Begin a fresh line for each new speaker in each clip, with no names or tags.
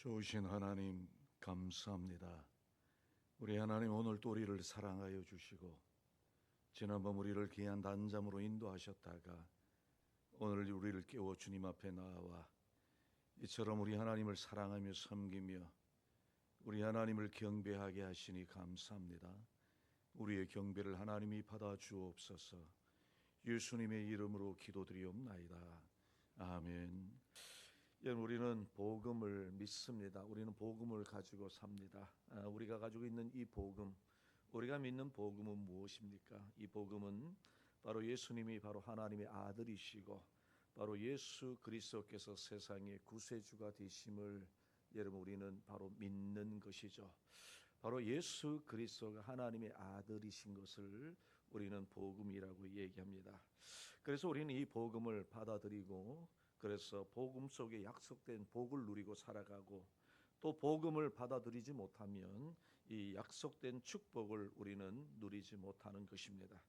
좋으신 하나님 감사합니다. 우리 하나님 오늘 또 우리를 사랑하여 주시고 지난번 우리를 귀한 단잠으로 인도하셨다가 오늘 우리를 깨워 주님 앞에 나와 이처럼 우리 하나님을 사랑하며 섬기며 우리 하나님을 경배하게 하시니 감사합니다. 우리의 경배를 하나님이 받아 주옵소서. 예수님의 이름으로 기도드리옵나이다. 아멘. 여러분, 우리는 복음을 믿습니다. 우리는 복음을 가지고 삽니다. 우리가 가지고 있는 이 복음, 우리가 믿는 복음은 무엇입니까? 이 복음은 바로 예수님이 바로 하나님의 아들이시고 바로 예수 그리스도께서 세상의 구세주가 되심을 여러분 우리는 바로 믿는 것이죠. 바로 예수 그리스도가 하나님의 아들이신 것을 우리는 복음이라고 얘기합니다. 그래서 우리는 이 복음을 받아들이고 그래서 복음 속에 약속된 복을 누리고 살아가고 또 복음을 받아들이지 못하면 이 약속된 축복을 우리는 누리지 못하는 것입니다.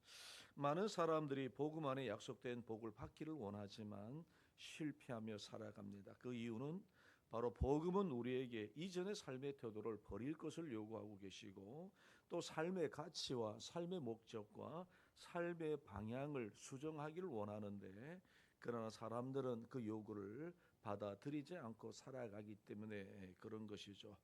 많은 사람들이 복음 안에 약속된 복을 받기를 원하지만 실패하며 살아갑니다. 그 이유는 바로 복음은 우리에게 이전의 삶의 태도를 버릴 것을 요구하고 계시고 또 삶의 가치와 삶의 목적과 삶의 방향을 수정하기를 원하는데 그러나 사람들은 그 요구를 받아들이지 않고 살아가기 때문에 그런 것이죠.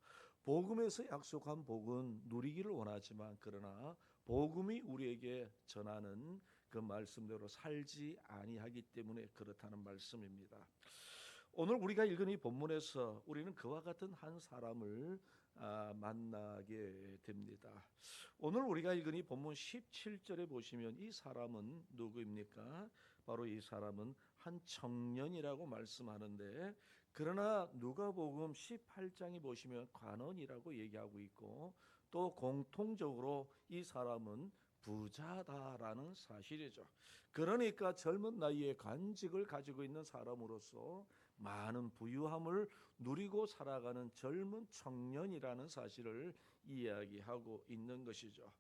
복음에서 약속한 복은 누리기를 원하지만 그러나 복음이 우리에게 전하는 그 말씀대로 살지 아니하기 때문에 그렇다는 말씀입니다. 오늘 우리가 읽은 이 본문에서 우리는 그와 같은 한 사람을 만나게 됩니다. 오늘 우리가 읽은 이 본문 17절에 보시면 이 사람은 누구입니까? 바로 이 사람은 한 청년이라고 말씀하는데 그러나 누가복음 18장에 보시면 관원이라고 얘기하고 있고 또 공통적으로 이 사람은 부자다라는 사실이죠. 그러니까 젊은 나이에 관직을 가지고 있는 사람으로서 많은 부유함을 누리고 살아가는 젊은 청년이라는 사실을 이야기하고 있는 것이죠.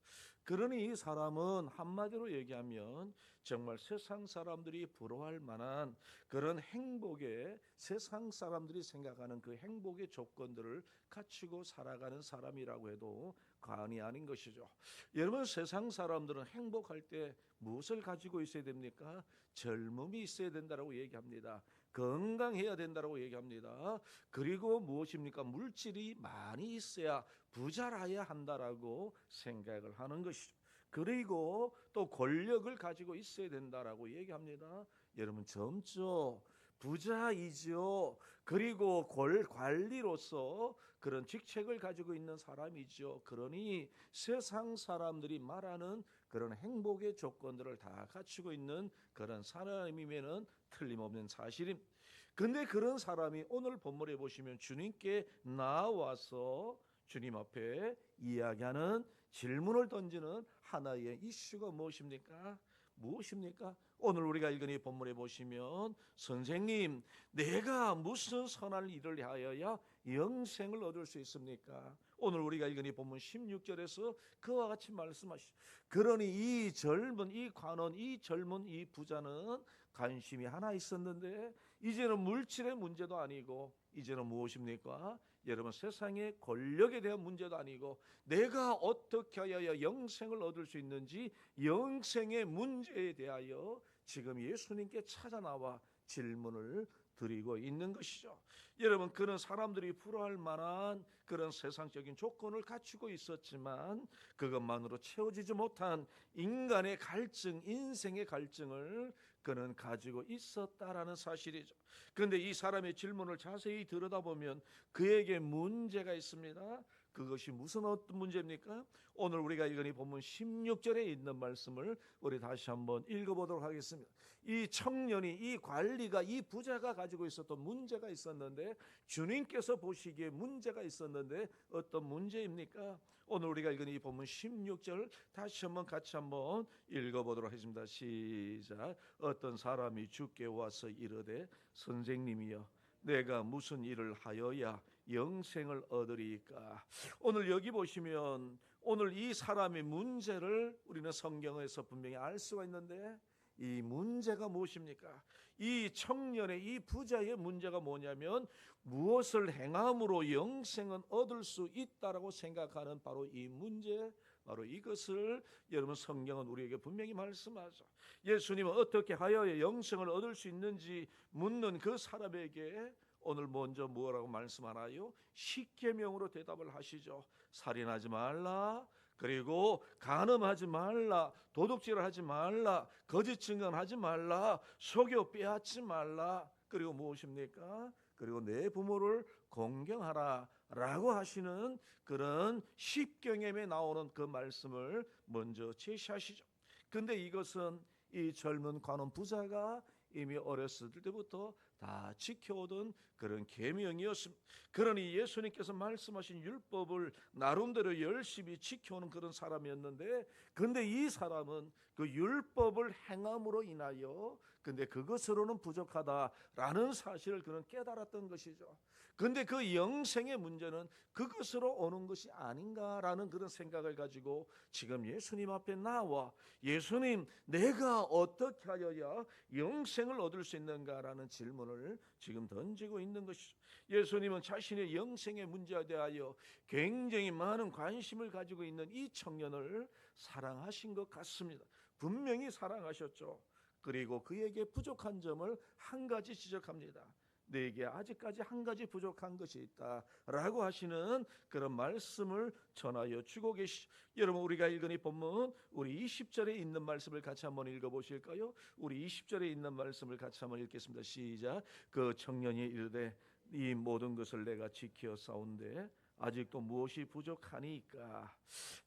그러니 이 사람은 한마디로 얘기하면 정말 세상 사람들이 부러워할 만한 그런 행복의 세상 사람들이 생각하는 그 행복의 조건들을 갖추고 살아가는 사람이라고 해도 과언이 아닌 것이죠. 여러분, 세상 사람들은 행복할 때 무엇을 가지고 있어야 됩니까? 젊음이 있어야 된다라고 얘기합니다. 건강해야 된다라고 얘기합니다. 그리고 무엇입니까? 물질이 많이 있어야 부자라야 한다라고 생각을 하는 것이죠. 그리고 또 권력을 가지고 있어야 된다라고 얘기합니다. 여러분, 젊죠. 부자이죠. 그리고 관리로서 그런 직책을 가지고 있는 사람이죠. 그러니 세상 사람들이 말하는 그런 행복의 조건들을 다 갖추고 있는 그런 사람이면은 틀림없는 사실입니다. 근데 그런 사람이 오늘 본문에 보시면 주님께 나와서 주님 앞에 이야기하는 질문을 던지는 하나의 이슈가 무엇입니까? 무엇입니까? 오늘 우리가 읽은 이 본문에 보시면 선생님, 내가 무슨 선한 일을 하여야 영생을 얻을 수 있습니까? 오늘 우리가 읽은 이 본문 16절에서 그와 같이 말씀하시죠. 그러니 이 젊은 이 관원, 이 젊은 이 부자는 관심이 하나 있었는데 이제는 물질의 문제도 아니고 이제는 무엇입니까? 여러분, 세상의 권력에 대한 문제도 아니고 내가 어떻게 하여야 영생을 얻을 수 있는지 영생의 문제에 대하여 지금 예수님께 찾아 나와 질문을 드리고 있는 것이죠. 여러분, 그런 사람들이 부러워할 만한 그런 세상적인 조건을 갖추고 있었지만 그것만으로 채워지지 못한 인간의 갈증, 인생의 갈증을 그는 가지고 있었다라는 사실이죠. 그런데 이 사람의 질문을 자세히 들여다보면 그에게 문제가 있습니다. 그것이 무슨 어떤 문제입니까? 오늘 우리가 읽은 이 본문 16절에 있는 말씀을 우리 다시 한번 읽어보도록 하겠습니다. 이 청년이, 이 관리가, 이 부자가 가지고 있었던 문제가 있었는데 주님께서 보시기에 문제가 있었는데 어떤 문제입니까? 오늘 우리가 읽은 이 본문 16절 다시 한번 같이 한번 읽어보도록 하겠습니다. 시작. 어떤 사람이 주께 와서 이르되 선생님이여 내가 무슨 일을 하여야 영생을 얻으리까? 오늘 여기 보시면 오늘 이 사람의 문제를 우리는 성경에서 분명히 알 수가 있는데 이 문제가 무엇입니까?
이 청년의 이 부자의 문제가 뭐냐면 무엇을 행함으로 영생은 얻을 수 있다라고 생각하는 바로 이 문제, 바로 이것을 여러분 성경은 우리에게 분명히 말씀하죠. 예수님은 어떻게 하여야 영생을 얻을 수 있는지 묻는 그 사람에게 오늘 먼저 뭐라고 말씀하나요? 십계명으로 대답을 하시죠. 살인하지 말라, 그리고 간음하지 말라, 도둑질을 하지 말라, 거짓 증언하지 말라, 속여 빼앗지 말라, 그리고 무엇입니까? 그리고 내 부모를 공경하라 라고 하시는 그런 십계명에 나오는 그 말씀을 먼저 제시하시죠. 근데 이것은 이 젊은 관원 부자가 이미 어렸을 때부터 다 지켜오던 그런 계명이었습니다. 그러니 예수님께서 말씀하신 율법을 나름대로 열심히 지켜오는 그런 사람이었는데, 근데 이 사람은 그 율법을 행함으로 인하여 근데 그것으로는 부족하다라는 사실을 그는 깨달았던 것이죠. 근데 그 영생의 문제는 그것으로 오는 것이 아닌가라는 그런 생각을 가지고 지금 예수님 앞에 나와 예수님, 내가 어떻게 하여야 영생을 얻을 수 있는가라는 질문을 지금 던지고 있는 것이죠. 예수님은 자신의 영생의 문제에 대하여 굉장히 많은 관심을 가지고 있는 이 청년을 사랑하신 것 같습니다. 분명히 사랑하셨죠. 그리고 그에게 부족한 점을 한 가지 지적합니다. 내게 아직까지 한 가지 부족한 것이 있다라고 하시는 그런 말씀을 전하여 주고 계시죠. 여러분, 우리가 읽은 이 본문, 우리 20절에 있는 말씀을 같이 한번 읽어보실까요? 우리 20절에 있는 말씀을 같이 한번 읽겠습니다. 시작. 그 청년이 이르되 이 모든 것을 내가 지켜 싸운데 아직도 무엇이 부족하니까.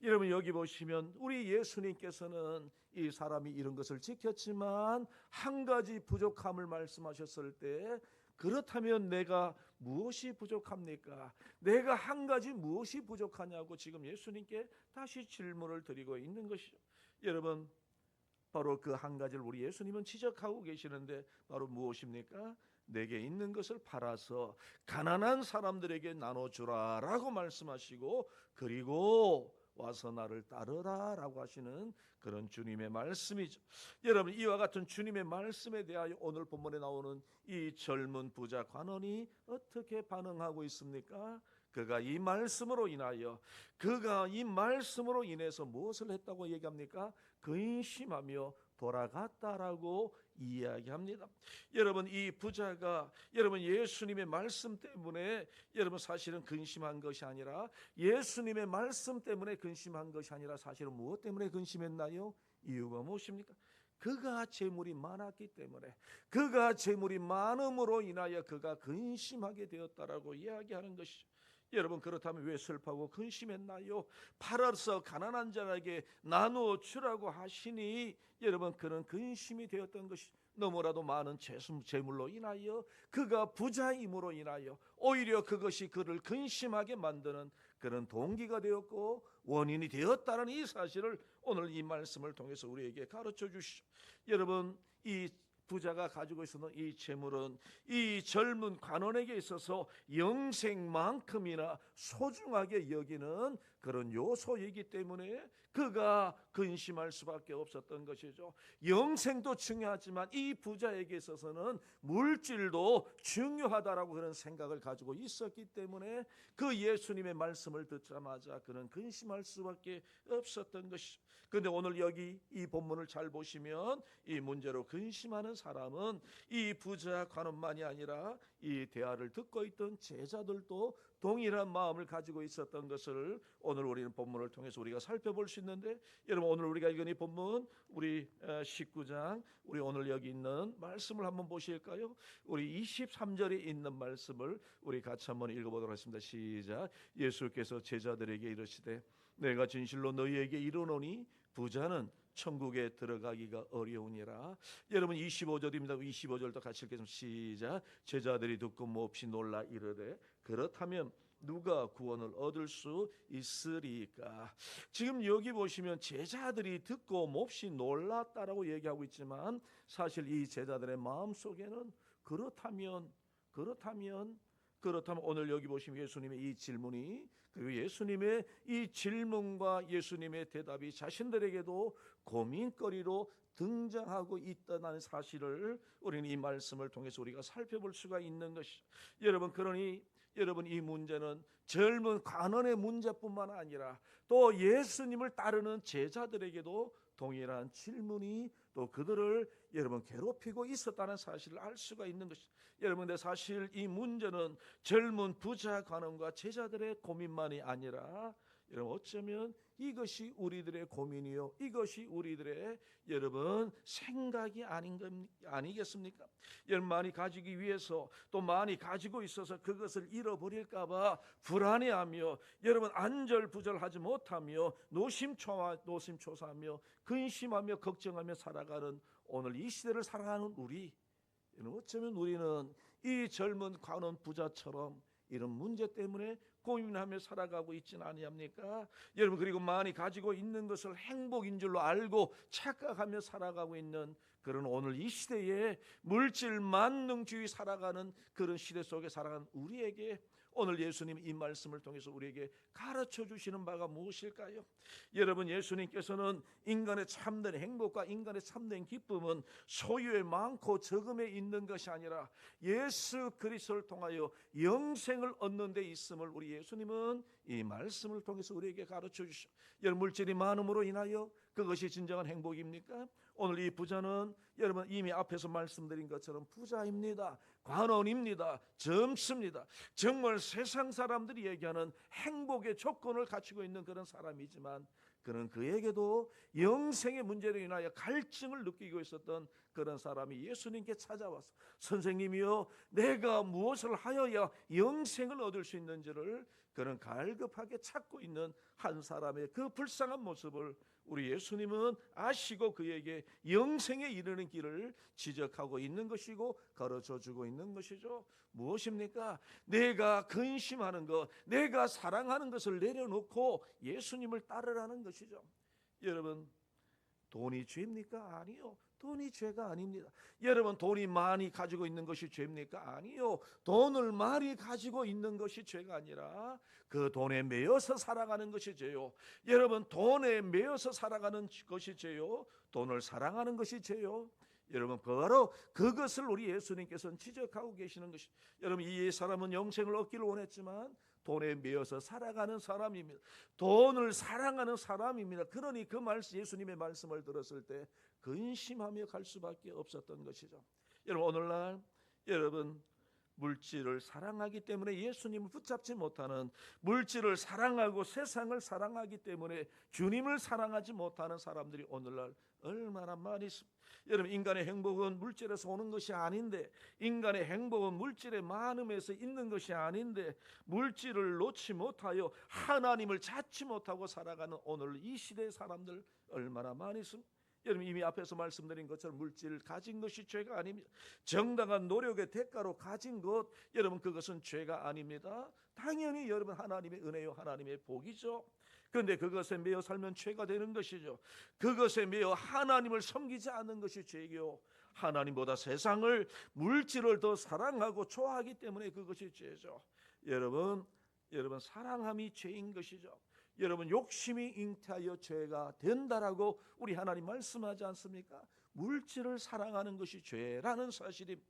여러분, 여기 보시면 우리 예수님께서는 이 사람이 이런 것을 지켰지만 한 가지 부족함을 말씀하셨을 때, 그렇다면 내가 무엇이 부족합니까? 내가 한 가지 무엇이 부족하냐고 지금 예수님께 다시 질문을 드리고 있는 것이죠. 여러분, 바로 그 한 가지를 우리 예수님은 지적하고 계시는데 바로 무엇입니까? 내게 있는 것을 팔아서 가난한 사람들에게 나눠주라라고 말씀하시고, 그리고 와서 나를 따르라라고 하시는 그런 주님의 말씀이죠. 여러분, 이와 같은 주님의 말씀에 대하여 오늘 본문에 나오는 이 젊은 부자 관원이 어떻게 반응하고 있습니까? 그가 이 말씀으로 인해서 무엇을 했다고 얘기합니까? 근심하며 돌아갔다라고 이야기합니다. 여러분, 이 부자가 여러분 예수님의 말씀 때문에 여러분 사실은 근심한 것이 아니라, 예수님의 말씀 때문에 근심한 것이 아니라 사실은 무엇 때문에 근심했나요? 이유가 무엇입니까? 그가 재물이 많았기 때문에, 그가 재물이 많음으로 인하여 그가 근심하게 되었다라고 이야기하는 것이죠. 여러분, 그렇다면 왜 슬퍼하고 근심했나요? 팔아서 가난한 자에게 나누어 주라고 하시니 여러분, 그런 근심이 되었던 것이 너무나도 많은 재물로 인하여, 그가 부자임으로 인하여 오히려 그것이 그를 근심하게 만드는 그런 동기가 되었고 원인이 되었다는 이 사실을 오늘 이 말씀을 통해서 우리에게 가르쳐 주시죠. 여러분, 이 부자가 가지고 있었던 이 재물은 이 젊은 관원에게 있어서 영생만큼이나 소중하게 여기는 그런 요소이기 때문에 그가 근심할 수밖에 없었던 것이죠. 영생도 중요하지만 이 부자에게 있어서는 물질도 중요하다라고 그런 생각을 가지고 있었기 때문에 그 예수님의 말씀을 듣자마자 그는 근심할 수밖에 없었던 것이죠. 그런데 오늘 여기 이 본문을 잘 보시면 이 문제로 근심하는 사람은 이 부자 관원만이 아니라 이 대화를 듣고 있던 제자들도 동일한 마음을 가지고 있었던 것을 오늘 우리는 본문을 통해서 우리가 살펴볼 수 있는데, 여러분, 오늘 우리가 읽은 이 본문 우리 19장 우리 오늘 여기 있는 말씀을 한번 보실까요? 우리 23절에 있는 말씀을 우리 같이 한번 읽어보도록 하겠습니다. 시작. 예수께서 제자들에게 이르시되 내가 진실로 너희에게 이르노니 부자는 천국에 들어가기가 어려우니라. 여러분, 25절입니다. 25절도 같이 읽겠습니다. 시작. 제자들이 듣고 몹시 놀라 이르되 그렇다면 누가 구원을 얻을 수 있으리까? 지금 여기 보시면 제자들이 듣고 몹시 놀랐다라고 얘기하고 있지만 사실 이 제자들의 마음속에는 그렇다면 오늘 여기 보시면 예수님의 이 질문이, 그리고 예수님의 이 질문과 예수님의 대답이 자신들에게도 고민거리로 등장하고 있다는 사실을 우리는 이 말씀을 통해서 우리가 살펴볼 수가 있는 것이죠. 여러분, 그러니 여러분, 이 문제는 젊은 관원의 문제뿐만 아니라 또 예수님을 따르는 제자들에게도 동일한 질문이 또 그들을 여러분 괴롭히고 있었다는 사실을 알 수가 있는 것이죠. 여러분, 근데 사실 이 문제는 젊은 부자 관원과 제자들의 고민만이 아니라 여러분, 어쩌면 이것이 우리들의 고민이요, 이것이 우리들의 여러분 생각이 아니겠습니까? 여러분, 많이 가지기 위해서 또 많이 가지고 있어서 그것을 잃어버릴까봐 불안해하며 여러분 안절부절하지 못하며 노심초사하며 근심하며 걱정하며 살아가는 오늘 이 시대를 살아가는 우리, 어쩌면 우리는 이 젊은 관원 부자처럼 이런 문제 때문에 고민하며 살아가고 있지는 아니합니까? 여러분, 그리고 많이 가지고 있는 것을 행복인 줄로 알고 착각하며 살아가고 있는 그런 오늘 이 시대에 물질 만능주의 살아가는 그런 시대 속에 살아가는 우리에게 오늘 예수님 이 말씀을 통해서 우리에게 가르쳐 주시는 바가 무엇일까요? 여러분, 예수님께서는 인간의 참된 행복과 인간의 참된 기쁨은 소유에 많고 적음에 있는 것이 아니라 예수 그리스도를 통하여 영생을 얻는 데 있음을 우리 예수님은 이 말씀을 통해서 우리에게 가르쳐 주시오. 여러분, 물질이 많음으로 인하여 그것이 진정한 행복입니까? 오늘 이 부자는 여러분 이미 앞에서 말씀드린 것처럼 부자입니다. 관원입니다. 젊습니다. 정말 세상 사람들이 얘기하는 행복의 조건을 갖추고 있는 그런 사람이지만 그는 그에게도 영생의 문제로 인하여 갈증을 느끼고 있었던 그런 사람이 예수님께 찾아와서 선생님이여, 내가 무엇을 하여야 영생을 얻을 수 있는지를 그는 갈급하게 찾고 있는 한 사람의 그 불쌍한 모습을 우리 예수님은 아시고 그에게 영생에 이르는 길을 지적하고 있는 것이고 가르쳐주고 있는 것이죠. 무엇입니까? 내가 근심하는 것, 내가 사랑하는 것을 내려놓고 예수님을 따르라는 것이죠. 여러분, 돈이 죄입니까? 아니요. 돈이 죄가 아닙니다. 여러분, 돈이 많이 가지고 있는 것이 죄입니까? 아니요. 돈을 많이 가지고 있는 것이 죄가 아니라 그 돈에 매여서 살아가는 것이 죄요. 여러분, 돈에 매여서 살아가는 것이 죄요. 돈을 사랑하는 것이 죄요. 여러분, 바로 그것을 우리 예수님께서는 지적하고 계시는 것이, 여러분, 이 사람은 영생을 얻기를 원했지만 돈에 매여서 살아가는 사람입니다. 돈을 사랑하는 사람입니다. 그러니 그 말씀, 예수님의 말씀을 들었을 때 근심하며 갈 수밖에 없었던 것이죠. 여러분, 오늘날 여러분 물질을 사랑하기 때문에 예수님을 붙잡지 못하는, 물질을 사랑하고 세상을 사랑하기 때문에 주님을 사랑하지 못하는 사람들이 오늘날 얼마나 많이 있습니다. 여러분, 인간의 행복은 물질에서 오는 것이 아닌데, 인간의 행복은 물질의 많음에서 있는 것이 아닌데, 물질을 놓지 못하여 하나님을 찾지 못하고 살아가는 오늘 이 시대의 사람들 얼마나 많이 있습니다. 여러분, 이미 앞에서 말씀드린 것처럼 물질을 가진 것이 죄가 아닙니다. 정당한 노력의 대가로 가진 것, 여러분 그것은 죄가 아닙니다. 당연히 여러분 하나님의 은혜요, 하나님의 복이죠. 그런데 그것에 매여 살면 죄가 되는 것이죠. 그것에 매여 하나님을 섬기지 않는 것이 죄요. 하나님보다 세상을, 물질을 더 사랑하고 좋아하기 때문에 그것이 죄죠. 여러분 사랑함이 죄인 것이죠. 여러분, 욕심이 잉태하여 죄가 된다라고 우리 하나님 말씀하지 않습니까? 물질을 사랑하는 것이 죄라는 사실입니다.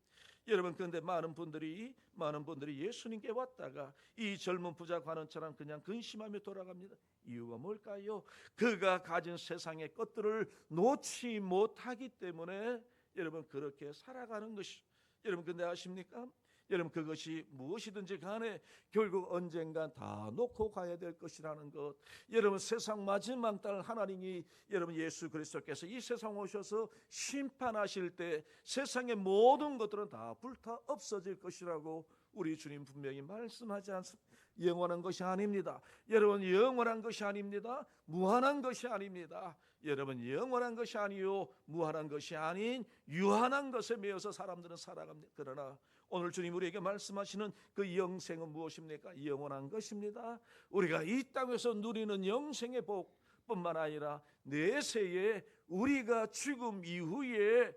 여러분, 그런데 많은 분들이 예수님께 왔다가 이 젊은 부자 관원처럼 그냥 근심하며 돌아갑니다. 이유가 뭘까요? 그가 가진 세상의 것들을 놓지 못하기 때문에 여러분 그렇게 살아가는 것이. 여러분, 근데 아십니까? 여러분, 그것이 무엇이든지 간에 결국 언젠간 다 놓고 가야 될 것이라는 것. 여러분, 세상 마지막 날 하나님이, 여러분 예수 그리스도께서 이 세상 오셔서 심판하실 때 세상의 모든 것들은 다 불타 없어질 것이라고 우리 주님 분명히 말씀하지 않습니까? 영원한 것이 아닙니다. 여러분, 영원한 것이 아닙니다. 무한한 것이 아닙니다. 여러분, 영원한 것이 아니요 무한한 것이 아닌 유한한 것에 매여서 사람들은 살아갑니다. 그러나 오늘 주님 우리에게 말씀하시는 그 영생은 무엇입니까? 영원한 것입니다. 우리가 이 땅에서 누리는 영생의 복뿐만 아니라 내세에 우리가 죽음 이후에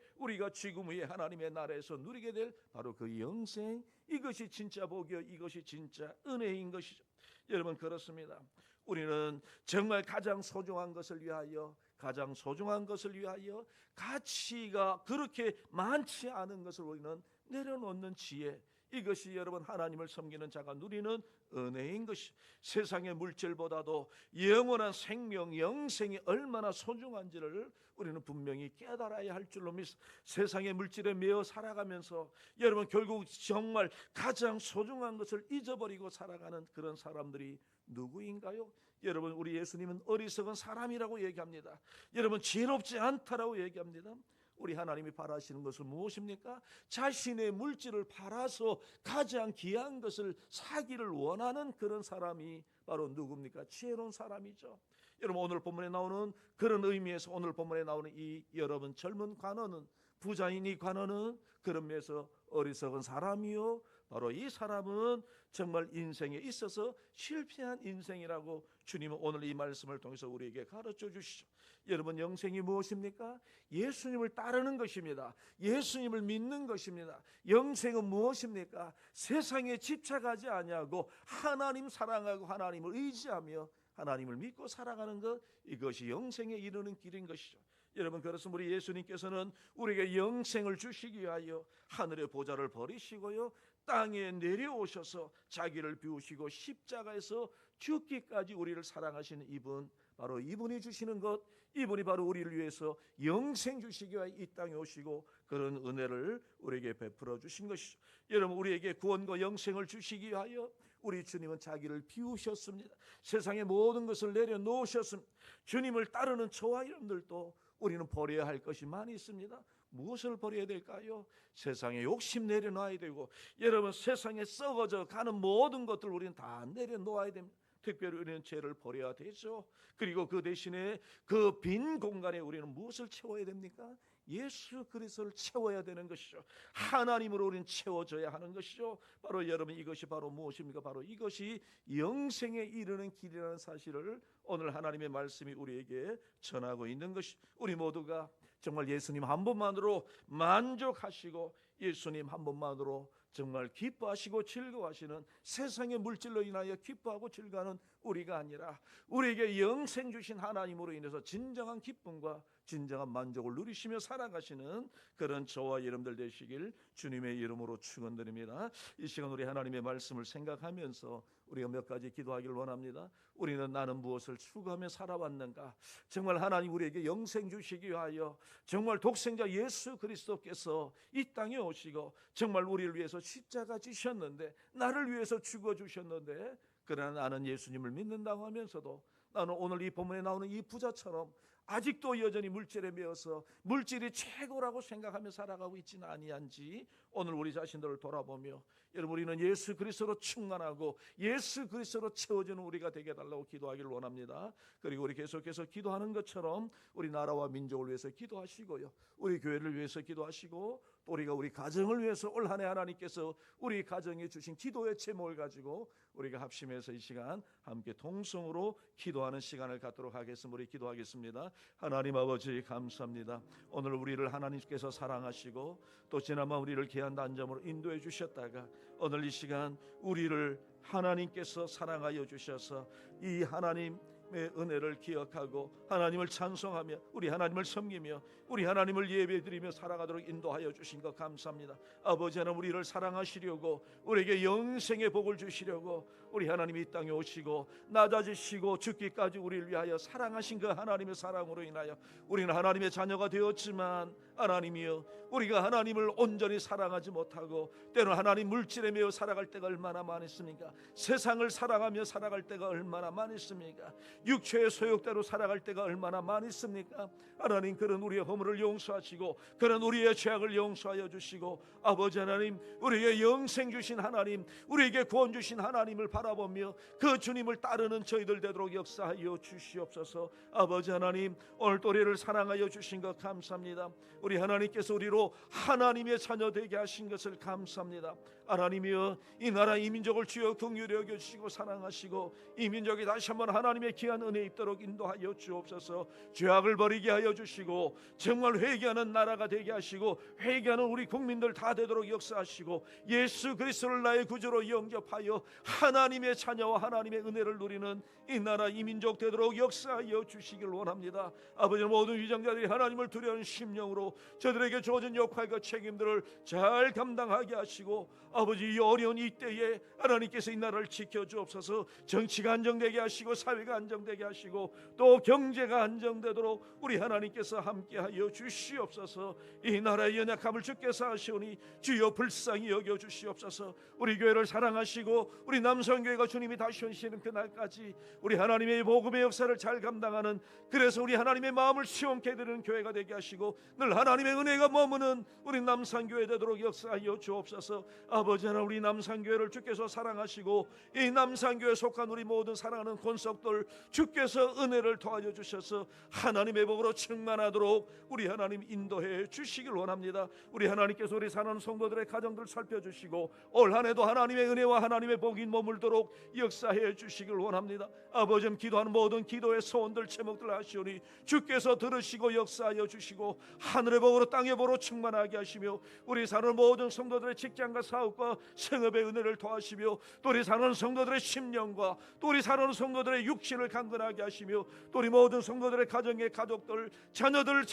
하나님의 나라에서 누리게 될 바로 그 영생, 이것이 진짜 복이요, 이것이 진짜 은혜인 것이죠. 여러분, 그렇습니다. 우리는 정말 가장 소중한 것을 위하여 가장 소중한 것을 위하여 가치가 그렇게 많지 않은 것을 우리는 내려놓는 지혜, 이것이 여러분 하나님을 섬기는 자가 누리는 은혜인 것이, 세상의 물질보다도 영원한 생명, 영생이 얼마나 소중한지를 우리는 분명히 깨달아야 할 줄로 믿습니다. 세상의 물질에 매여 살아가면서 여러분 결국 정말 가장 소중한 것을 잊어버리고 살아가는 그런 사람들이 누구인가요? 여러분, 우리 예수님은 어리석은 사람이라고 얘기합니다. 여러분, 지혜롭지 않다라고 얘기합니다. 우리 하나님이 바라시는 것은 무엇입니까? 자신의 물질을 팔아서 가장 귀한 것을 사기를 원하는 그런 사람이 바로 누굽니까? 지혜로운 사람이죠. 여러분, 오늘 본문에 나오는 그런 의미에서 오늘 본문에 나오는 이 여러분 젊은 관원은, 부자인 이 관원은 그런 면에서 어리석은 사람이요, 바로 이 사람은 정말 인생에 있어서 실패한 인생이라고 주님은 오늘 이 말씀을 통해서 우리에게 가르쳐 주시죠. 여러분, 영생이 무엇입니까? 예수님을 따르는 것입니다. 예수님을 믿는 것입니다. 영생은 무엇입니까? 세상에 집착하지 아니하고 하나님 사랑하고 하나님을 의지하며 하나님을 믿고 살아가는 것, 이것이 영생에 이르는 길인 것이죠. 여러분, 그래서 우리 예수님께서는 우리에게 영생을 주시기 위하여 하늘의 보좌를 버리시고요, 땅에 내려오셔서 자기를 비우시고 십자가에서 죽기까지 우리를 사랑하시는 이분, 바로 이분이 주시는 것, 이분이 바로 우리를 위해서 영생 주시기 위하여 이 땅에 오시고 그런 은혜를 우리에게 베풀어 주신 것이죠. 여러분, 우리에게 구원과 영생을 주시기 위하여 우리 주님은 자기를 비우셨습니다. 세상의 모든 것을 내려놓으셨습니다. 주님을 따르는 저와 여러분들도 우리는 버려야 할 것이 많이 있습니다. 무엇을 버려야 될까요? 세상에 욕심 내려놔야 되고, 여러분, 세상에 썩어져 가는 모든 것들 우리는 다 내려놓아야 됩니다. 특별히 우리는 죄를 버려야 되죠. 그리고 그 대신에 그 빈 공간에 우리는 무엇을 채워야 됩니까? 예수 그리스도를 채워야 되는 것이죠. 하나님으로 우리는 채워져야 하는 것이죠. 바로 여러분, 이것이 바로 무엇입니까? 바로 이것이 영생에 이르는 길이라는 사실을 오늘 하나님의 말씀이 우리에게 전하고 있는 것이, 우리 모두가 정말 예수님 한 분만으로 만족하시고 예수님 한 분만으로 정말 기뻐하시고 즐거워하시는, 세상의 물질로 인하여 기뻐하고 즐거워하는 우리가 아니라 우리에게 영생 주신 하나님으로 인해서 진정한 기쁨과 진정한 만족을 누리시며 살아가시는 그런 저와 여러분들 되시길 주님의 이름으로 축원드립니다. 이 시간 우리 하나님의 말씀을 생각하면서 우리가 몇 가지 기도하기를 원합니다. 우리는 나는 무엇을 추구하며 살아왔는가? 정말 하나님 우리에게 영생 주시기 위하여 정말 독생자 예수 그리스도께서 이 땅에 오시고 정말 우리를 위해서 십자가 지셨는데, 나를 위해서 죽어주셨는데, 그러나 나는 예수님을 믿는다고 하면서도 나는 오늘 이 본문에 나오는 이 부자처럼 아직도 여전히 물질에 매여서 물질이 최고라고 생각하며 살아가고 있지는 아니한지 오늘 우리 자신들을 돌아보며, 여러분, 우리는 예수 그리스도로 충만하고 예수 그리스도로 채워지는 우리가 되게 해달라고 기도하기를 원합니다. 그리고 우리 계속해서 기도하는 것처럼 우리 나라와 민족을 위해서 기도하시고요, 우리 교회를 위해서 기도하시고, 또 우리가 우리 가정을 위해서 올 한 해 하나님께서 우리 가정에 주신 기도의 제목을 가지고 우리가 합심해서 이 시간 함께 동성으로 기도하는 시간을 갖도록 하겠습니다. 우리 기도하겠습니다. 하나님 아버지, 감사합니다. 오늘 우리를 하나님께서 사랑하시고 또 지난번 우리를 귀한 단점으로 인도해 주셨다가 오늘 이 시간 우리를 하나님께서 사랑하여 주셔서 이 하나님의 은혜를 기억하고 하나님을 찬송하며 우리 하나님을 섬기며 우리 하나님을 예배드리며 살아가도록 인도하여 주신 것 감사합니다. 아버지 하나님, 우리를 사랑하시려고 우리에게 영생의 복을 주시려고 우리 하나님이 이 땅에 오시고 낮아지시고 죽기까지 우리를 위하여 사랑하신 그 하나님의 사랑으로 인하여 우리는 하나님의 자녀가 되었지만, 하나님이여, 우리가 하나님을 온전히 사랑하지 못하고 때로는 하나님 물질에 매여 살아갈 때가 얼마나 많습니까? 세상을 사랑하며 살아갈 때가 얼마나 많습니까? 육체의 소욕대로 살아갈 때가 얼마나 많습니까? 하나님, 그런 우리의 허물을 용서하시고 그런 우리의 죄악을 용서하여 주시고, 아버지 하나님, 우리에게 영생 주신 하나님, 우리에게 구원 주신 하나님을 바라보며 그 주님을 따르는 저희들 되도록 역사하여 주시옵소서. 아버지 하나님, 오늘 또 우리를 사랑하여 주신 것 감사합니다. 우리 하나님께서 우리로 하나님의 자녀 되게 하신 것을 감사합니다. 하나님이여, 이 나라 이 민족을 주여 긍휼히 여겨주시고 사랑하시고 이 민족이 다시 한번 하나님의 귀한 은혜 입도록 인도하여 주옵소서. 죄악을 버리게 하여 주시고 정말 회개하는 나라가 되게 하시고 회개하는 우리 국민들 다 되도록 역사하시고 예수 그리스도를 나의 구주로 영접하여 하나님의 자녀와 하나님의 은혜를 누리는 이 나라 이 민족 되도록 역사하여 주시길 원합니다. 아버지, 모든 위정자들이 하나님을 두려워하는 심령으로 저들에게 주어진 역할과 책임들을 잘 감당하게 하시고 아버지, 이 어려운 이때에 하나님께서 이 나라를 지켜주옵소서. 정치가 안정되게 하시고 사회가 안정되게 하시고 또 경제가 안정되도록 우리 하나님께서 함께하여 주시옵소서. 이 나라의 연약함을 주께서 하시오니 주여 불쌍히 여겨 주시옵소서. 우리 교회를 사랑하시고 우리 남성교회가 주님이 다시 오시는 그날까지 우리 하나님의 복음의 역사를 잘 감당하는, 그래서 우리 하나님의 마음을 시원케 해드리는 교회가 되게 하시고 늘 하나님의 은혜가 머무는 우리 남산교회 되도록 역사하여 주옵소서. 아버지 하나님, 우리 남산교회를 주께서 사랑하시고 이 남산교회에 속한 우리 모든 사랑하는 권속들 주께서 은혜를 도와줘 주셔서 하나님의 복으로 충만하도록 우리 하나님 인도해 주시길 원합니다. 우리 하나님께서 우리 사랑하는 성도들의 가정들 살펴주시고 올 한해도 하나님의 은혜와 하나님의 복이 머물도록 역사해 주시길 원합니다. 아버지, 기도하는 모든 기도의 소원들 제목들 하시오니 주께서 들으시고 역사하여 주시고 하늘의 복으로 땅의 복으로 충만하게 하시며 우리 사는 모든 성도들의 직장과 사업과 생업의 은혜를 도와시며 또 우리 사는 성도들의 심령과 또 우리 사는 성도들의 육신을 강건하게 하시며 또 우리 모든 성도들의 가정의 가족들, 자녀들의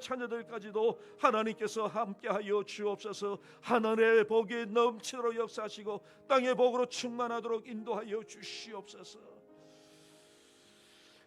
자녀들까지도 하나님께서 함께하여 주옵소서. 하늘의 복이 넘치도록 역사하시고 땅의 복으로 충만하도록 인도하여 주시옵소서.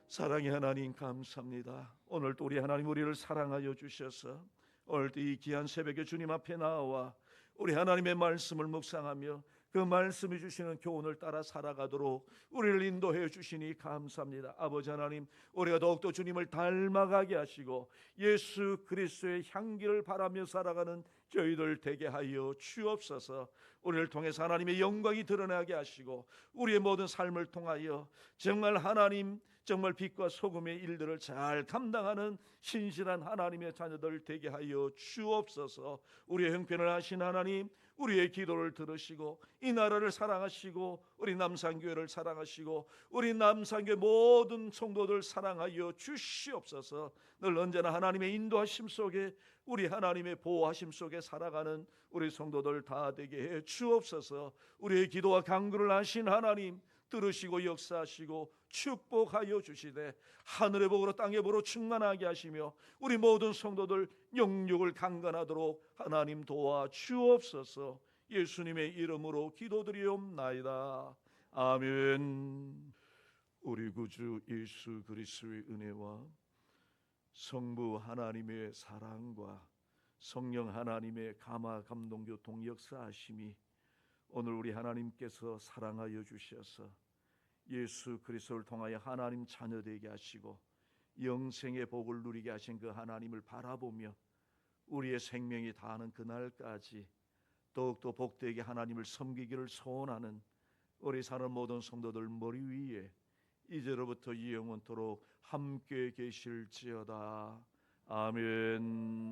사랑의 하나님, 감사합니다. 오늘도 우리 하나님 우리를 사랑하여 주셔서 오늘도 이 귀한 새벽에 주님 앞에 나와 우리 하나님의 말씀을 묵상하며 그 말씀이 주시는 교훈을 따라 살아가도록 우리를 인도해 주시니 감사합니다. 아버지 하나님, 우리가 더욱더 주님을 닮아가게 하시고 예수 그리스도의 향기를 바라며 살아가는 저희들 되게 하여 주옵소서. 우리를 통해서 하나님의 영광이 드러나게 하시고 우리의 모든 삶을 통하여 정말 하나님, 정말 빛과 소금의 일들을 잘 감당하는 신실한 하나님의 자녀들 되게 하여 주옵소서. 우리의 형편을 하신 하나님, 우리의 기도를 들으시고 이 나라를 사랑하시고 우리 남산교회를 사랑하시고 우리 남산교회 모든 성도들 사랑하여 주시옵소서. 늘 언제나 하나님의 인도하심 속에 우리 하나님의 보호하심 속에 살아가는 우리 성도들 다 되게 해 주옵소서. 우리의 기도와 간구를 하신 하나님, 들으시고 역사하시고 축복하여 주시되 하늘의 복으로 땅의 복으로 충만하게 하시며 우리 모든 성도들 영육을 강건하도록 하나님 도와 주옵소서. 예수님의 이름으로 기도드리옵나이다. 아멘. 우리 구주 예수 그리스도의 은혜와 성부 하나님의 사랑과 성령 하나님의 감화 감동 교통 역사하심이 오늘 우리 하나님께서 사랑하여 주셔서 예수 그리스도를 통하여 하나님 자녀 되게 하시고 영생의 복을 누리게 하신 그 하나님을 바라보며 우리의 생명이 다하는 그날까지 더욱더 복되게 하나님을 섬기기를 소원하는 우리 사는 모든 성도들 머리 위에 이제로부터 영원토록 함께 계실지어다. 아멘.